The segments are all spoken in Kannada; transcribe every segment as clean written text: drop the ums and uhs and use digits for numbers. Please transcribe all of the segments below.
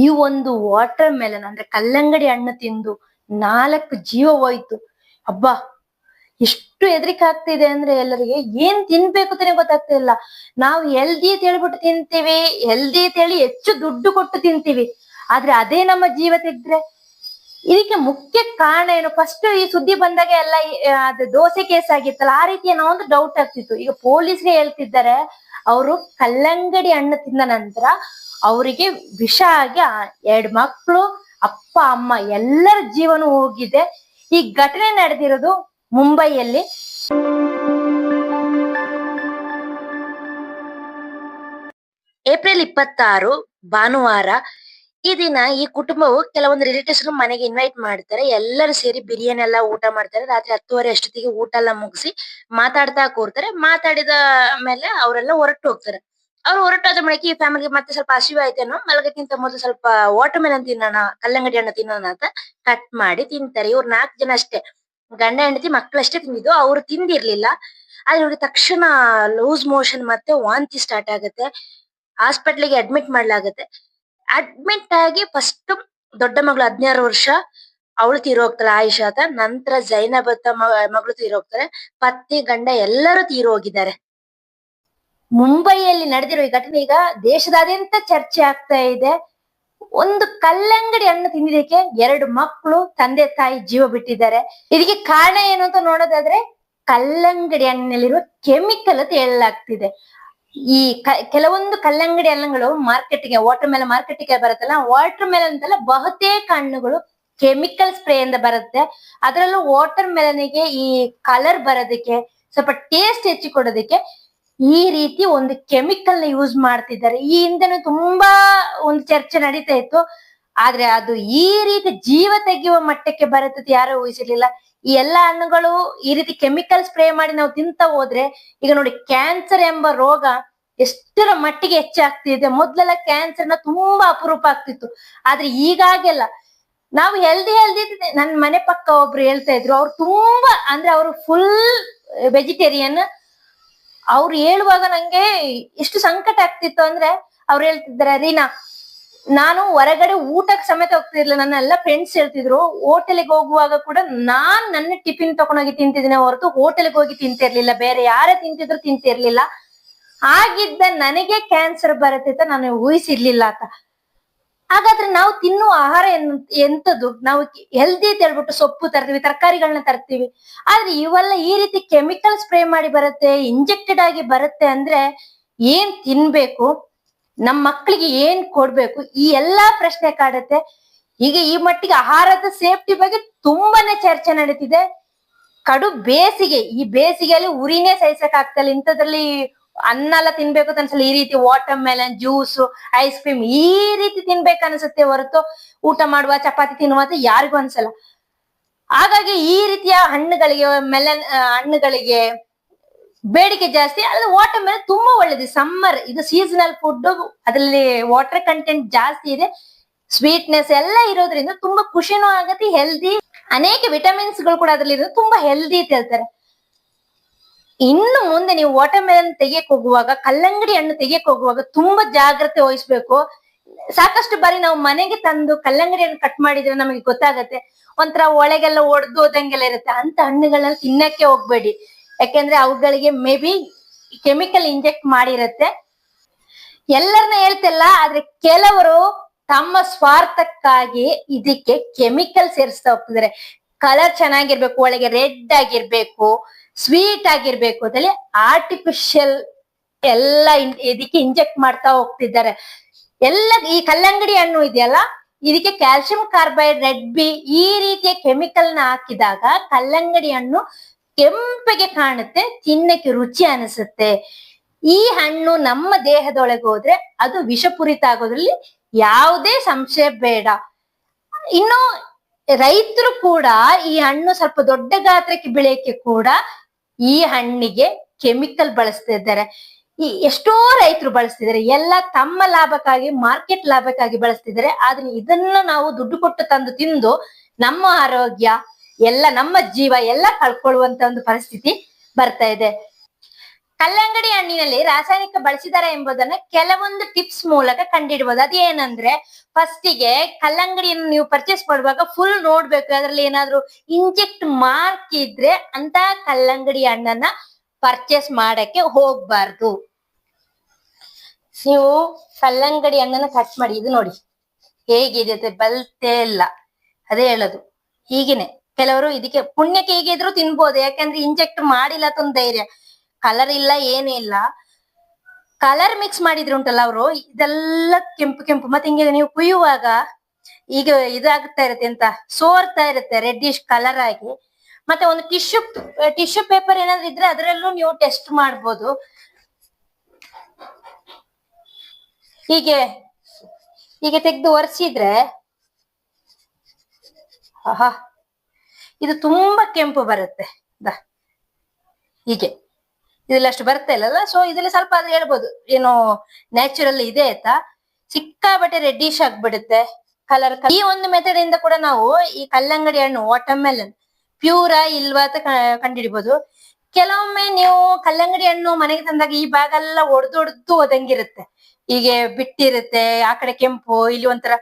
ಈ ಒಂದು ವಾಟರ್ ಮೆಲನ್ ಅಂದ್ರೆ ಕಲ್ಲಂಗಡಿ ಹಣ್ಣು ತಿಂದು 4 ಜೀವ ಹೋಯ್ತು. ಅಬ್ಬಾ, ಎಷ್ಟು ಹೆದರಿಕೆ ಆಗ್ತಿದೆ ಅಂದ್ರೆ ಎಲ್ಲರಿಗೆ ಏನ್ ತಿನ್ಬೇಕು ಅಂತಾನೆ ಗೊತ್ತಾಗ್ತಾ ಇಲ್ಲ. ನಾವು ಹೆಲ್ದಿ ಅಂತ ಹೇಳ್ಬಿಟ್ಟು ತಿಂತೀವಿ, ಹೆಲ್ದಿ ಅಂತ ಹೇಳಿ ಹೆಚ್ಚು ದುಡ್ಡು ಕೊಟ್ಟು ತಿಂತೀವಿ. ಆದ್ರೆ ಅದೇ ನಮ್ಮ ಜೀವ ತೆಗ್ದ್ರೆ ಇದಕ್ಕೆ ಮುಖ್ಯ ಕಾರಣ ಏನು? ಫಸ್ಟ್ ಈ ಸುದ್ದಿ ಬಂದಾಗ ಎಲ್ಲ ಅದು ದೋಸೆ ಕೇಸ್ ಆಗಿತ್ತಲ್ಲ, ಆ ರೀತಿ ಏನೋ ಒಂದು ಡೌಟ್ ಆಗ್ತಿತ್ತು. ಈಗ ಪೊಲೀಸ್ಗೆ ಹೇಳ್ತಿದ್ದಾರೆ, ಅವರು ಕಲ್ಲಂಗಡಿ ಹಣ್ಣು ತಿಂದ ನಂತರ ಅವರಿಗೆ ವಿಷ ಆಗಿ 2 ಮಕ್ಕಳು, ಅಪ್ಪ ಅಮ್ಮ ಎಲ್ಲರ ಜೀವನ ಹೋಗಿದೆ. ಈ ಘಟನೆ ನಡೆದಿರೋದು ಮುಂಬೈಯಲ್ಲಿ. ಏಪ್ರಿಲ್ 26 ಭಾನುವಾರ. ಈ ದಿನ ಈ ಕುಟುಂಬವು ಕೆಲವೊಂದು ರಿಲೇಟಿವ್ಸ್ ಮನೆಗೆ ಇನ್ವೈಟ್ ಮಾಡ್ತಾರೆ. ಎಲ್ಲರೂ ಸೇರಿ ಬಿರಿಯಾನಿ ಎಲ್ಲ ಊಟ ಮಾಡ್ತಾರೆ. ರಾತ್ರಿ 10:30 ಅಷ್ಟೊತ್ತಿಗೆ ಊಟ ಎಲ್ಲ ಮುಗಿಸಿ ಮಾತಾಡ್ತಾ ಕೂರ್ತಾರೆ. ಮಾತಾಡಿದ ಮೇಲೆ ಅವರೆಲ್ಲ ಹೊರಟು ಹೋಗ್ತಾರೆ. ಅವ್ರು ಹೊರಟಾದ ಬಳಿಕ ಈ ಫ್ಯಾಮಿಲಿಗೆ ಮತ್ತೆ ಸ್ವಲ್ಪ ಹಸಿವು ಆಯ್ತೇನೋ, ಮಲಗಕ್ಕಿಂತ ಮೊದಲು ಸ್ವಲ್ಪ ವಾಟರ್ ಮೆಲನ್ ತಿನ್ನೋಣ, ಕಲ್ಲಂಗಡಿ ಹಣ್ಣು ತಿನ್ನೋಣ ಅಂತ ಕಟ್ ಮಾಡಿ ತಿಂತಾರೆ. ಇವ್ರು 4 ಜನ ಅಷ್ಟೇ, ಗಂಡ ಹೆಂಡತಿ ಮಕ್ಕಳಷ್ಟೇ ತಿಂದಿದ್ದು. ಅವ್ರು ತಿಂದಿರ್ಲಿಲ್ಲ. ಆದ್ರೆ ಇವ್ರಿಗೆ ತಕ್ಷಣ ಲೂಸ್ ಮೋಷನ್ ಮತ್ತೆ ವಾಂತಿ ಸ್ಟಾರ್ಟ್ ಆಗುತ್ತೆ. ಹಾಸ್ಪಿಟ್ಲಿಗೆ ಅಡ್ಮಿಟ್ ಮಾಡ್ಲಾಗತ್ತೆ. ಅಡ್ಮಿಟ್ ಆಗಿ ಫಸ್ಟ್ ದೊಡ್ಡ ಮಗಳು 16 ವರ್ಷ, ಅವಳು ತೀರೋಗ್ತಾಳೆ, ಆಯಿಷಾ ಅಂತ. ನಂತರ ಜೈನಬ್ ಅಂತ ಮಗಳು ತೀರೋಗ್ತಾರೆ. ಪತಿ ಗಂಡ ಎಲ್ಲರೂ ತೀರೋಗಿದ್ದಾರೆ. ಮುಂಬೈಯಲ್ಲಿ ನಡೆದಿರೋ ಈ ಘಟನೆ ಈಗ ದೇಶದಾದ್ಯಂತ ಚರ್ಚೆ ಆಗ್ತಾ ಇದೆ. ಒಂದು ಕಲ್ಲಂಗಡಿ ಹಣ್ಣು ತಿಂದಿದ್ದಕ್ಕೆ 2 ಮಕ್ಕಳು, ತಂದೆ ತಾಯಿ ಜೀವ ಬಿಟ್ಟಿದ್ದಾರೆ. ಇದಕ್ಕೆ ಕಾರಣ ಏನು ಅಂತ ನೋಡೋದಾದ್ರೆ, ಕಲ್ಲಂಗಡಿ ಹಣ್ಣಿನಲ್ಲಿರುವ ಕೆಮಿಕಲ್ ಅಂತ ಹೇಳಲಾಗ್ತಿದೆ. ಈ ಕೆಲವೊಂದು ಕಲ್ಲಂಗಡಿ ಹಣ್ಣುಗಳು ಮಾರ್ಕೆಟ್ಗೆ, ವಾಟರ್ ಮೆಲನ್ ಮಾರ್ಕೆಟ್ಗೆ ಬರುತ್ತಲ್ಲ, ವಾಟರ್ ಮೆಲನ್ ಅಂತಲ್ಲ ಬಹುತೇಕ ಹಣ್ಣುಗಳು ಕೆಮಿಕಲ್ ಸ್ಪ್ರೇ ಇಂದ ಬರುತ್ತೆ. ಅದರಲ್ಲೂ ವಾಟರ್ ಮೆಲನ್ಗೆ ಈ ಕಲರ್ ಬರೋದಕ್ಕೆ, ಸ್ವಲ್ಪ ಟೇಸ್ಟ್ ಹೆಚ್ಚಿ ಕೊಡೋದಕ್ಕೆ ಈ ರೀತಿ ಒಂದು ಕೆಮಿಕಲ್ ನ ಯೂಸ್ ಮಾಡ್ತಿದ್ದಾರೆ. ಈ ಹಿಂದೆನೂ ತುಂಬಾ ಒಂದು ಚರ್ಚೆ ನಡೀತಾ ಇತ್ತು. ಆದ್ರೆ ಅದು ಈ ರೀತಿ ಜೀವ ತೆಗೆಯುವ ಮಟ್ಟಕ್ಕೆ ಬರುತ್ತೆ ಯಾರು ಊಹಿಸಿರ್ಲಿಲ್ಲ. ಈ ಎಲ್ಲಾ ಹಣ್ಣುಗಳು ಈ ರೀತಿ ಕೆಮಿಕಲ್ ಸ್ಪ್ರೇ ಮಾಡಿ ನಾವು ತಿಂತ ಹೋದ್ರೆ, ಈಗ ನೋಡಿ ಕ್ಯಾನ್ಸರ್ ಎಂಬ ರೋಗ ಎಷ್ಟರ ಮಟ್ಟಿಗೆ ಹೆಚ್ಚಾಗ್ತಿದೆ. ಮೊದ್ಲೆಲ್ಲ ಕ್ಯಾನ್ಸರ್ ನ ತುಂಬಾ ಅಪರೂಪ ಆಗ್ತಿತ್ತು. ಆದ್ರೆ ಈಗಾಗೆಲ್ಲ ನಾವು ಹೆಲ್ದಿ ನನ್ ಮನೆ ಪಕ್ಕ ಒಬ್ರು ಹೇಳ್ತಾ ಇದ್ರು, ಅವ್ರು ತುಂಬಾ ಅಂದ್ರೆ ಅವರು ಫುಲ್ ವೆಜಿಟೇರಿಯನ್. ಅವ್ರು ಹೇಳುವಾಗ ನಂಗೆ ಎಷ್ಟು ಸಂಕಟ ಆಗ್ತಿತ್ತು ಅಂದ್ರೆ, ಅವ್ರು ಹೇಳ್ತಿದ್ದಾರೆ, ರೀನಾ ನಾನು ಹೊರಗಡೆ ಊಟಕ್ಕೆ ಸಮೇತ ಹೋಗ್ತಿರ್ಲಿಲ್ಲ. ನನ್ನ ಎಲ್ಲ ಫ್ರೆಂಡ್ಸ್ ಹೇಳ್ತಿದ್ರು, ಹೋಟೆಲ್ಗೆ ಹೋಗುವಾಗ ಕೂಡ ನಾನ್ ನನ್ನ ಟಿಫಿನ್ ತಗೊಂಡೋಗಿ ತಿಂತಿದ್ದೀನಿ ಹೊರತು ಹೋಟೆಲ್ಗೆ ಹೋಗಿ ತಿಂತಿರ್ಲಿಲ್ಲ. ಬೇರೆ ಯಾರೇ ತಿಂತಿದ್ರು ತಿಂತಿರ್ಲಿಲ್ಲ. ಆಗಿದ್ದ ನನಗೆ ಕ್ಯಾನ್ಸರ್ ಬರುತ್ತೆ ಅಂತ ನಾನು ಊಹಿಸಿರ್ಲಿಲ್ಲ ಅಂತ. ಹಾಗಾದ್ರೆ ನಾವು ತಿನ್ನುವ ಆಹಾರ ಎಂತದ್ದು? ನಾವು ಹೆಲ್ದಿ ಅಂತ ಹೇಳ್ಬಿಟ್ಟು ಸೊಪ್ಪು ತರ್ತೀವಿ, ತರಕಾರಿಗಳನ್ನ ತರ್ತೀವಿ. ಆದ್ರೆ ಇವೆಲ್ಲ ಈ ರೀತಿ ಕೆಮಿಕಲ್ ಸ್ಪ್ರೇ ಮಾಡಿ ಬರುತ್ತೆ, ಇಂಜೆಕ್ಟೆಡ್ ಆಗಿ ಬರುತ್ತೆ ಅಂದ್ರೆ ಏನ್ ತಿನ್ಬೇಕು, ನಮ್ ಮಕ್ಳಿಗೆ ಏನ್ ಕೊಡ್ಬೇಕು, ಈ ಎಲ್ಲಾ ಪ್ರಶ್ನೆ ಕಾಡುತ್ತೆ. ಈಗ ಈ ಮಟ್ಟಿಗೆ ಆಹಾರದ ಸೇಫ್ಟಿ ಬಗ್ಗೆ ತುಂಬಾನೇ ಚರ್ಚೆ ನಡೀತಿದೆ. ಕಡು ಬೇಸಿಗೆ, ಈ ಬೇಸಿಗೆಯಲ್ಲಿ ಉರಿನೇ ಸಹಿಸಕ್ ಆಗ್ತಲ್ಲ. ಇಂಥದ್ರಲ್ಲಿ ಅನ್ನ ಎಲ್ಲ ತಿನ್ಬೇಕು ಅಂತ ಅನ್ಸಲ್ಲ. ಈ ರೀತಿ water melon juice, ice cream ಈ ರೀತಿ ತಿನ್ಬೇಕು ಅನ್ಸುತ್ತೆ ಹೊರತು ಊಟ ಮಾಡುವ ಚಪಾತಿ ತಿನ್ನುವ ಅಂತ ಯಾರಿಗೂ ಅನ್ಸಲ್ಲ. ಹಾಗಾಗಿ ಈ ರೀತಿಯ ಹಣ್ಣುಗಳಿಗೆ, ಮೆಲನ್ ಹಣ್ಣುಗಳಿಗೆ ಬೇಡಿಕೆ ಜಾಸ್ತಿ. ಆದ್ರೆ ವಾಟರ್ ಮೆಲನ್ ತುಂಬಾ ಒಳ್ಳೇದು. ಸಮ್ಮರ್ ಇದು ಸೀಸನಲ್ ಫುಡ್, ಅದ್ರಲ್ಲಿ ವಾಟರ್ ಕಂಟೆಂಟ್ ಜಾಸ್ತಿ ಇದೆ, ಸ್ವೀಟ್ನೆಸ್ ಎಲ್ಲ ಇರೋದ್ರಿಂದ ತುಂಬಾ ಖುಷಿನೂ ಆಗತ್ತೆ, ಹೆಲ್ದಿ. ಅನೇಕ ವಿಟಮಿನ್ಸ್ ಗಳು ಕೂಡ ಅದ್ರಲ್ಲಿ ಇರೋದು, ತುಂಬಾ ಹೆಲ್ದಿ ಅಂತ ಹೇಳ್ತಾರೆ. ಇನ್ನು ಮುಂದೆ ನೀವು ವಾಟರ್ ಮೆಲನ್ ತೆಗಿಯಕ್ ಹೋಗುವಾಗ, ಕಲ್ಲಂಗಡಿ ಹಣ್ಣು ತೆಗಿಯಕ್ ಹೋಗುವಾಗ ತುಂಬಾ ಜಾಗ್ರತೆ ವಹಿಸ್ಬೇಕು. ಸಾಕಷ್ಟು ಬಾರಿ ನಾವು ಮನೆಗೆ ತಂದು ಕಲ್ಲಂಗಡಿ ಹಣ್ಣು ಕಟ್ ಮಾಡಿದ್ರೆ ನಮಗೆ ಗೊತ್ತಾಗತ್ತೆ, ಒಂಥರ ಒಳಗೆಲ್ಲ ಒಡೆದು ಹೋದಂಗೆಲ್ಲ ಇರುತ್ತೆ. ಅಂತ ಹಣ್ಣುಗಳನ್ನ ತಿನ್ನಕ್ಕೆ ಹೋಗ್ಬೇಡಿ. ಯಾಕೆಂದ್ರೆ ಅವುಗಳಿಗೆ ಮೇ ಬಿ ಕೆಮಿಕಲ್ ಇಂಜೆಕ್ಟ್ ಮಾಡಿರತ್ತೆ. ಎಲ್ಲರನ್ನ ಹೇಳ್ತಿಲ್ಲ, ಆದ್ರೆ ಕೆಲವರು ತಮ್ಮ ಸ್ವಾರ್ಥಕ್ಕಾಗಿ ಇದಕ್ಕೆ ಕೆಮಿಕಲ್ ಸೇರಿಸ್ತಾ ಹೋಗ್ತಿದ್ದಾರೆ. ಕಲರ್ ಚೆನ್ನಾಗಿರ್ಬೇಕು, ಒಳಗೆ ರೆಡ್ ಆಗಿರ್ಬೇಕು, ಸ್ವೀಟ್ ಆಗಿರ್ಬೇಕು ಅಂತೇಳಿ ಆರ್ಟಿಫಿಷಿಯಲ್ ಎಲ್ಲ ಇದಕ್ಕೆ ಇಂಜೆಕ್ಟ್ ಮಾಡ್ತಾ ಹೋಗ್ತಿದ್ದಾರೆ. ಎಲ್ಲ ಈ ಕಲ್ಲಂಗಡಿ ಹಣ್ಣು ಇದೆಯಲ್ಲ, ಇದಕ್ಕೆ ಕ್ಯಾಲ್ಸಿಯಂ ಕಾರ್ಬೈಡ್, ರೆಡ್ ಬಿ ಈ ರೀತಿಯ ಕೆಮಿಕಲ್ ನ ಹಾಕಿದಾಗ ಕಲ್ಲಂಗಡಿ ಹಣ್ಣು ಕೆಂಪಗೆ ಕಾಣುತ್ತೆ, ತಿನ್ನಕ್ಕೆ ರುಚಿ ಅನಿಸುತ್ತೆ. ಈ ಹಣ್ಣು ನಮ್ಮ ದೇಹದೊಳಗೆ ಹೋದ್ರೆ ಅದು ವಿಷಪೂರಿತ ಆಗೋದ್ರಲ್ಲಿ ಯಾವುದೇ ಸಂಶಯ ಬೇಡ. ಇನ್ನು ರೈತರು ಕೂಡ ಈ ಹಣ್ಣು ಸ್ವಲ್ಪ ದೊಡ್ಡ ಗಾತ್ರಕ್ಕೆ ಬೆಳೆಯಕ್ಕೆ ಕೂಡ ಈ ಹಣ್ಣಿಗೆ ಕೆಮಿಕಲ್ ಬಳಸ್ತಾ ಇದ್ದಾರೆ. ಈ ಎಷ್ಟೋ ರೈತರು ಬಳಸ್ತಿದ್ದಾರೆ, ಎಲ್ಲ ತಮ್ಮ ಲಾಭಕ್ಕಾಗಿ, ಮಾರ್ಕೆಟ್ ಲಾಭಕ್ಕಾಗಿ ಬಳಸ್ತಿದ್ದಾರೆ. ಆದ್ರೆ ಇದನ್ನ ನಾವು ದುಡ್ಡು ಕೊಟ್ಟು ತಂದು ತಿಂದು ನಮ್ಮ ಆರೋಗ್ಯ ಎಲ್ಲ, ನಮ್ಮ ಜೀವ ಎಲ್ಲ ಕಳ್ಕೊಳ್ಳುವಂತ ಒಂದು ಪರಿಸ್ಥಿತಿ ಬರ್ತಾ ಇದೆ. ಕಲ್ಲಂಗಡಿ ಹಣ್ಣಿನಲ್ಲಿ ರಾಸಾಯನಿಕ ಬಳಸಿದಾರೆ ಎಂಬುದನ್ನ ಕೆಲವೊಂದು ಟಿಪ್ಸ್ ಮೂಲಕ ಕಂಡಿಡ್ಬೋದು. ಅದೇನಂದ್ರೆ ಫಸ್ಟಿಗೆ ಕಲ್ಲಂಗಡಿಯನ್ನು ನೀವು ಪರ್ಚೇಸ್ ಮಾಡುವಾಗ ಫುಲ್ ನೋಡ್ಬೇಕು, ಅದ್ರಲ್ಲಿ ಏನಾದ್ರು ಇಂಜೆಕ್ಟ್ ಮಾರ್ಕ್ ಇದ್ರೆ ಅಂತ ಕಲ್ಲಂಗಡಿ ಹಣ್ಣನ್ನ ಪರ್ಚೇಸ್ ಮಾಡಕ್ಕೆ ಹೋಗ್ಬಾರ್ದು. ನೀವು ಕಲ್ಲಂಗಡಿ ಹಣ್ಣನ್ನ ಕಟ್ ಮಾಡಿ, ಇದು ನೋಡಿ ಹೇಗಿದೆ, ಬಲ್ತೇ ಇಲ್ಲ. ಅದೇ ಹೇಳೋದು, ಹೀಗೇನೆ ಕೆಲವರು ಇದಕ್ಕೆ ಪುಣ್ಯಕ್ಕೆ ಹೀಗಿದ್ರು ತಿನ್ಬೋದು, ಯಾಕಂದ್ರೆ ಇಂಜೆಕ್ಟ್ ಮಾಡಿಲ್ಲ ಅಂತ ಒಂದು ಧೈರ್ಯ. ಕಲರ್ ಇಲ್ಲ, ಏನೂ ಇಲ್ಲ. ಕಲರ್ ಮಿಕ್ಸ್ ಮಾಡಿದ್ರು ಉಂಟಲ್ಲ ಅವರು, ಇದೆಲ್ಲ ಕೆಂಪು ಕೆಂಪು. ಮತ್ತೆ ಹಿಂಗೆ ನೀವು ಕುಯ್ಯುವಾಗ ಈಗ ಇದಾಗ್ತಾ ಇರುತ್ತೆ, ಎಂತ ಸೋರ್ತಾ ಇರುತ್ತೆ ರೆಡ್ಡಿಶ್ ಕಲರ್ ಆಗಿ. ಮತ್ತೆ ಒಂದು ಟಿಶ್ಯೂ ಪೇಪರ್ ಏನಾದ್ರು ಇದ್ರೆ ಅದರಲ್ಲೂ ನೀವು ಟೆಸ್ಟ್ ಮಾಡ್ಬೋದು. ಹೀಗೆ ತೆಗೆದು ಒರೆಸಿದ್ರೆ ಆಹಾ, ಇದು ತುಂಬಾ ಕೆಂಪು ಬರುತ್ತೆ. ಹೀಗೆ ಇದ್ರಲ್ಲಿ ಅಷ್ಟು ಬರ್ತಾ ಇಲ್ಲಲ್ಲ, ಸೊ ಇದ್ರಲ್ಲಿ ಸ್ವಲ್ಪ ಆದ್ರೆ ಹೇಳ್ಬೋದು ಏನೋ ನ್ಯಾಚುರಲ್ ಇದೆ ಆಯ್ತಾ. ಸಿಕ್ಕಾಬಟ್ಟೆ ರೆಡ್ಡಿಶ್ ಆಗ್ಬಿಡುತ್ತೆ ಕಲರ್. ಈ ಒಂದು ಮೆಥಡ್ ಇಂದ ಕೂಡ ನಾವು ಈ ಕಲ್ಲಂಗಡಿ ಹಣ್ಣು ವಾಟರ್ಮೆಲನ್ ಪ್ಯೂರಾ ಇಲ್ವಾ ಅಂತ ಕಂಡುಹಿಡಿಬಹುದು. ಕೆಲವೊಮ್ಮೆ ನೀವು ಕಲ್ಲಂಗಡಿ ಹಣ್ಣು ಮನೆಗೆ ತಂದಾಗ ಈ ಭಾಗ ಎಲ್ಲ ಒಡೆದೊಡ್ದು ಹೋದಂಗಿರುತ್ತೆ, ಹೀಗೆ ಬಿಟ್ಟಿರುತ್ತೆ. ಆ ಕಡೆ ಕೆಂಪು, ಇಲ್ಲಿ ಒಂಥರ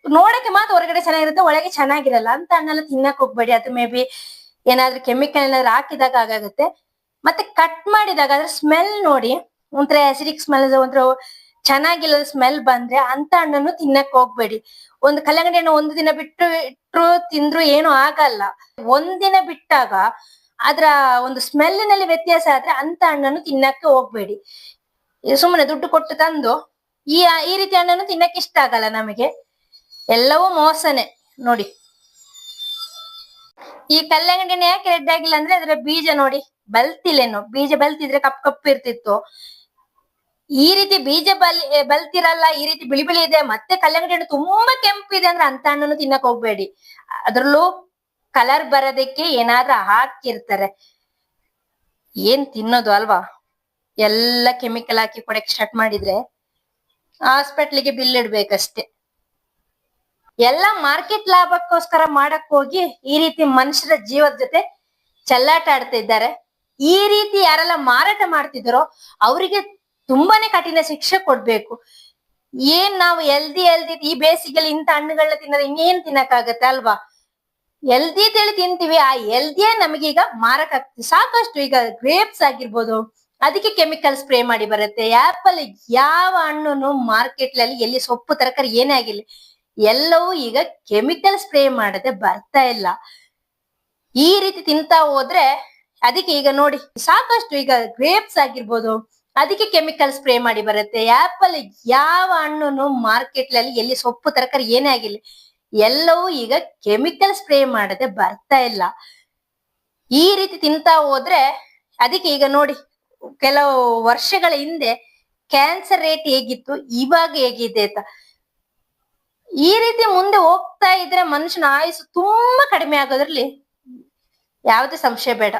ನೋಡಕ್ಕೆ ಮಾತ್ರ ಹೊರಗಡೆ ಚೆನ್ನಾಗಿರುತ್ತೆ, ಒಳಗೆ ಚೆನ್ನಾಗಿರಲ್ಲ. ಅಂತ ಹಣ್ಣೆಲ್ಲ ತಿನ್ನಕ್ ಹೋಗ್ಬೇಡಿ, ಅದು ಮೇ ಬಿ ಏನಾದ್ರೂ ಕೆಮಿಕಲ್ ಏನಾದ್ರು ಹಾಕಿದಾಗ ಆಗುತ್ತೆ. ಮತ್ತೆ ಕಟ್ ಮಾಡಿದಾಗ ಅದ್ರ ಸ್ಮೆಲ್ ನೋಡಿ, ಒಂಥರ ಆಸಿಡಿಕ್ ಸ್ಮೆಲ್, ಒಂಥರ ಚೆನ್ನಾಗಿಲ್ಲದ ಸ್ಮೆಲ್ ಬಂದ್ರೆ ಅಂತ ಹಣ್ಣನ್ನು ತಿನ್ನಕ್ ಹೋಗ್ಬೇಡಿ. ಒಂದು ಕಲ್ಲಂಗಡಿ ಹಣ್ಣು ಒಂದು ದಿನ ಇಟ್ರು ತಿಂದ್ರು ಏನು ಆಗಲ್ಲ. ಒಂದಿನ ಬಿಟ್ಟಾಗ ಅದ್ರ ಒಂದು ಸ್ಮೆಲ್ಲಿನಲ್ಲಿ ವ್ಯತ್ಯಾಸ ಆದ್ರೆ ಅಂತ ಹಣ್ಣನ್ನು ತಿನ್ನಕ್ಕೆ ಹೋಗ್ಬೇಡಿ. ಸುಮ್ಮನೆ ದುಡ್ಡು ಕೊಟ್ಟು ತಂದು ಈ ರೀತಿ ಹಣ್ಣನ್ನು ತಿನ್ನಕ್ಕೆ ಇಷ್ಟ ಆಗಲ್ಲ ನಮಗೆ. ಎಲ್ಲವೂ ಮೋಸನೆ ನೋಡಿ. ಈ ಕಲ್ಲಂಗಡಿ ಹಣ್ಣು ಯಾಕೆ ರೆಡ್ ಆಗಿಲ್ಲ ಅಂದ್ರೆ ಅದ್ರ ಬೀಜ ನೋಡಿ ಬಲ್ತಿಲ್ಲೇನೋ. ಬೀಜ ಬಲ್ತಿದ್ರೆ ಕಪ್ಪು ಇರ್ತಿತ್ತು. ಈ ರೀತಿ ಬೀಜ ಬಲ್ತಿರಲ್ಲ, ಈ ರೀತಿ ಬಿಳಿ ಬಿಳಿ ಇದೆ. ಮತ್ತೆ ಕಲ್ಲಂಗಡಿ ಹಣ್ಣು ತುಂಬಾ ಕೆಂಪು ಇದೆ ಅಂದ್ರೆ ಅಂತ ಹಣ್ಣನ್ನು ತಿನ್ನಕ್ ಹೋಗ್ಬೇಡಿ. ಅದ್ರಲ್ಲೂ ಕಲರ್ ಬರೋದಕ್ಕೆ ಏನಾದ್ರೂ ಹಾಕಿರ್ತಾರೆ. ಏನ್ ತಿನ್ನೋದು ಅಲ್ವಾ, ಎಲ್ಲ ಕೆಮಿಕಲ್ ಹಾಕಿ ಕೊಡಕ್ಕೆ ಸ್ಟಾರ್ಟ್ ಮಾಡಿದ್ರೆ ಹಾಸ್ಪಿಟ್ಲಿಗೆ ಬಿಲ್ ಇಡ್ಬೇಕಷ್ಟೇ. ಎಲ್ಲ ಮಾರ್ಕೆಟ್ ಲಾಭಕ್ಕೋಸ್ಕರ ಮಾಡಕ್ ಹೋಗಿ ಈ ರೀತಿ ಮನುಷ್ಯರ ಜೀವದ ಜೊತೆ ಚೆಲ್ಲಾಟ ಆಡ್ತಾ ಇದ್ದಾರೆ. ಈ ರೀತಿ ಯಾರೆಲ್ಲ ಮಾರಾಟ ಮಾಡ್ತಿದ್ದಾರೋ ಅವರಿಗೆ ತುಂಬಾನೇ ಕಠಿಣ ಶಿಕ್ಷೆ ಕೊಡ್ಬೇಕು. ಏನ್ ನಾವು ಎಲ್ದಿ ಈ ಬೇಸಿಗೆಯಲ್ಲಿ ಇಂಥ ಹಣ್ಣುಗಳನ್ನ ತಿನ್ನೋದು ಇನ್ನೇನ್ ತಿನ್ನಕ್ಕಾಗತ್ತೆ ಅಲ್ವಾ. ಎಲ್ದಿ ಅಂತೇಳಿ ತಿಂತೀವಿ, ಆ ಎಲ್ದಿಯೇ ನಮಗೀಗ ಮಾರಕ್ ಆಗ್ತದೆ ಸಾಕಷ್ಟು. ಈಗ ಗ್ರೇಪ್ಸ್ ಆಗಿರ್ಬೋದು, ಅದಕ್ಕೆ ಕೆಮಿಕಲ್ ಸ್ಪ್ರೇ ಮಾಡಿ ಬರುತ್ತೆ. ಆಪಲ್, ಯಾವ ಹಣ್ಣು ಮಾರ್ಕೆಟ್ ಅಲ್ಲಿ ಎಲ್ಲಿ ಸೊಪ್ಪು ತರಕಾರಿ ಏನೇ ಆಗಿರ್ಲಿ ಎಲ್ಲವೂ ಈಗ ಕೆಮಿಕಲ್ ಸ್ಪ್ರೇ ಮಾಡದೆ ಬರ್ತಾ ಇಲ್ಲ. ಈ ರೀತಿ ತಿಂತಾ ಹೋದ್ರೆ ಅದಕ್ಕೆ ಈಗ ನೋಡಿ ಸಾಕಷ್ಟು. ಈಗ ಗ್ರೇಪ್ಸ್ ಆಗಿರ್ಬೋದು, ಅದಕ್ಕೆ ಕೆಮಿಕಲ್ ಸ್ಪ್ರೇ ಮಾಡಿ ಬರುತ್ತೆ. ಆಪಲ್, ಯಾವ ಹಣ್ಣು ಮಾರ್ಕೆಟ್ ಅಲ್ಲಿ ಎಲ್ಲಿ ಸೊಪ್ಪು ತರಕಾರಿ ಏನೇ ಆಗಿರ್ಲಿ ಎಲ್ಲವೂ ಈಗ ಕೆಮಿಕಲ್ ಸ್ಪ್ರೇ ಮಾಡದೆ ಬರ್ತಾ ಇಲ್ಲ. ಈ ರೀತಿ ತಿಂತಾ ಹೋದ್ರೆ ಅದಕ್ಕೆ ಈಗ ನೋಡಿ ಕೆಲವು ವರ್ಷಗಳ ಹಿಂದೆ ಕ್ಯಾನ್ಸರ್ ರೇಟ್ ಹೇಗಿತ್ತು, ಇವಾಗ ಹೇಗಿದೆ ಅಂತ. ಈ ರೀತಿ ಮುಂದೆ ಹೋಗ್ತಾ ಇದ್ರೆ ಮನುಷ್ಯನ ಆಯುಸ್ಸು ತುಂಬಾ ಕಡಿಮೆ ಆಗೋದ್ರಲ್ಲಿ ಯಾವುದೇ ಸಂಶಯ ಬೇಡ.